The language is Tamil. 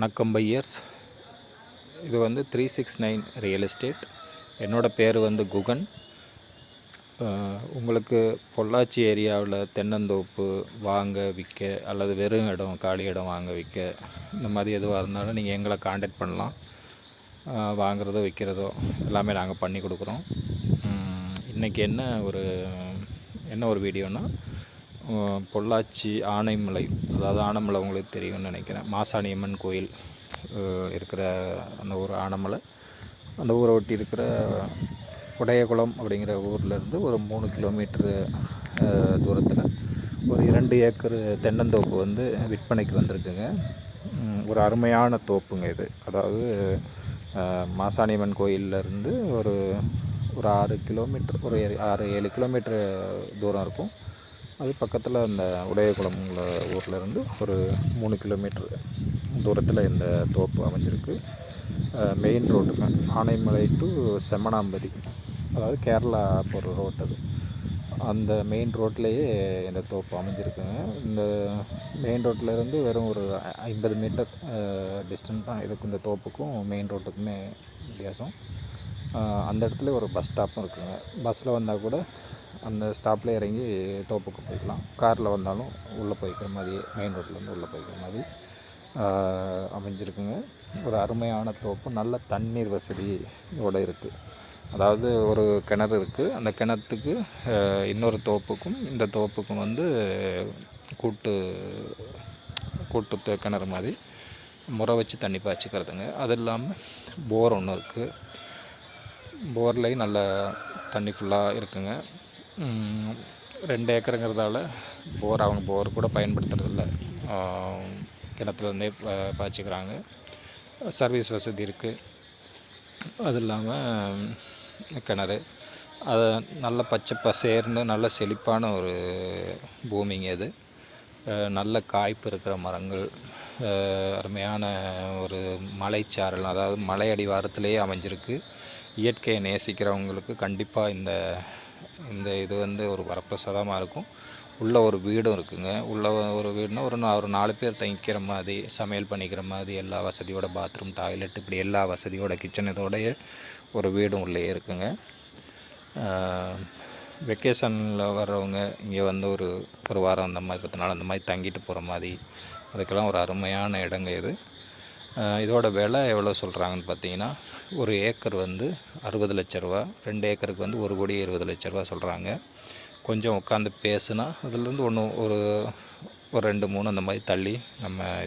வணக்கம் பையர்ஸ். இது வந்து 369 ரியல் எஸ்டேட். என்னோடய பேர் வந்து குகன். உங்களுக்கு பொள்ளாச்சி ஏரியாவில் தென்னந்தோப்பு வாங்க விற்க அல்லது வெறும் இடம் காலி இடம் வாங்க விற்க இந்த மாதிரி எதுவாக இருந்தாலும் நீங்கள் எங்களை காண்டாக்ட் பண்ணலாம். வாங்குறதோ விற்கிறதோ எல்லாமே நாங்கள் பண்ணி கொடுக்குறோம். இன்றைக்கி என்ன ஒரு வீடியோனா, பொள்ளாச்சி ஆனைமலை, அதாவது ஆனைமலை உங்களுக்கு தெரியும்னு நினைக்கிறேன். மாசாணியம்மன் கோயில் இருக்கிற அந்த ஊர் ஆனைமலை. அந்த ஊரை ஒட்டி இருக்கிற உடையகுளம் அப்படிங்கிற ஊர்லேருந்து ஒரு 3 கிலோமீட்டரு தூரத்தில் ஒரு 2 ஏக்கர் தென்னந்தோப்பு வந்து விற்பனைக்கு வந்திருக்குங்க. ஒரு அருமையான தோப்புங்க இது. அதாவது மாசாணியம்மன் கோயிலேருந்து ஒரு 6 கிலோமீட்டர், ஒரு 6-7 கிலோமீட்டர் தூரம் இருக்கும். அது பக்கத்தில் அந்த உடையகுளம் ஊர்லேருந்து ஒரு 3 கிலோமீட்டர் தூரத்தில் இந்த தோப்பு அமைஞ்சிருக்கு. மெயின் ரோட்டுங்க, ஆனைமலை டு செம்மனாம்பதி, அதாவது கேரளா போகிற ரோட். அது அந்த மெயின் ரோட்லேயே இந்த தோப்பு அமைஞ்சிருக்குங்க. இந்த மெயின் ரோட்லேருந்து வெறும் ஒரு 50 மீட்டர் டிஸ்டன்ஸ் தான் இதுக்கும் இந்த தோப்புக்கும் மெயின் ரோட்டுக்குமே வித்தியாசம். அந்த இடத்துல ஒரு பஸ் ஸ்டாப்பும் இருக்குங்க. பஸ்ஸில் வந்தால் கூட அந்த ஸ்டாப்பில் இறங்கி தோப்புக்கு போய்க்கலாம். காரில் வந்தாலும் உள்ளே போய்க்கிற மாதிரி, மெயின் ரோட்லேருந்து உள்ளே போய்க்கிற மாதிரி அமைஞ்சிருக்குங்க. ஒரு அருமையான தோப்பு, நல்ல தண்ணீர் வசதியோடு இருக்குது. அதாவது ஒரு கிணறு இருக்குது. அந்த கிணத்துக்கு இன்னொரு தோப்புக்கும் இந்த தோப்புக்கும் வந்து கூட்டு கிணறு மாதிரி முறை வச்சு தண்ணி பாய்ச்சிக்கிறதுங்க. அது இல்லாமல் போர் ஒன்று இருக்குது. போர்லேயும் நல்ல தண்ணி ஃபுல்லாக இருக்குங்க. 2 ஏக்கருங்கிறதால அவங்க போர் கூட பயன்படுத்துறதில்ல, கிணத்துலேருந்தே பாய்ச்சிக்கிறாங்க. சர்வீஸ் வசதி இருக்குது. அது இல்லாமல் கிணறு, அது நல்ல பச்சை பசேர்னு நல்ல செழிப்பான ஒரு பூமிங்க இது. நல்ல காய்ப்பு இருக்கிற மரங்கள், அருமையான ஒரு மலைச்சாரல், அதாவது மலை அடிவாரத்திலேயே அமைஞ்சிருக்கு. இயற்கையை நேசிக்கிறவங்களுக்கு கண்டிப்பாக இந்த இது வந்து ஒரு வரப்பிரசாதமாக இருக்கும். உள்ளே ஒரு வீடும் இருக்குங்க. உள்ளே ஒரு வீடுனா ஒரு 4 பேர் தங்கிக்கிற மாதிரி, சமையல் பண்ணிக்கிற மாதிரி எல்லா வசதியோட, பாத்ரூம், டாய்லெட், இப்படி எல்லா வசதியோட, கிச்சன் இதோடைய ஒரு வீடும் உள்ளே இருக்குங்க. வெக்கேஷனில் வர்றவங்க இங்கே வந்து ஒரு வாரம் அந்த மாதிரி 10 நாள் அந்த மாதிரி தங்கிட்டு போகிற மாதிரி, அதுக்கெல்லாம் ஒரு அருமையான இடங்க இது. இதோட விலை எவ்வளோ சொல்கிறாங்கன்னு பார்த்தீங்கன்னா, ஒரு ஏக்கர் வந்து 60 லட்ச ரூபா, 2 ஏக்கருக்கு வந்து 1,20 லட்ச ரூபா சொல்கிறாங்க. கொஞ்சம் உட்காந்து பேசுனா அதுலேருந்து ஒரு 2-3 அந்த மாதிரி தள்ளி நம்ம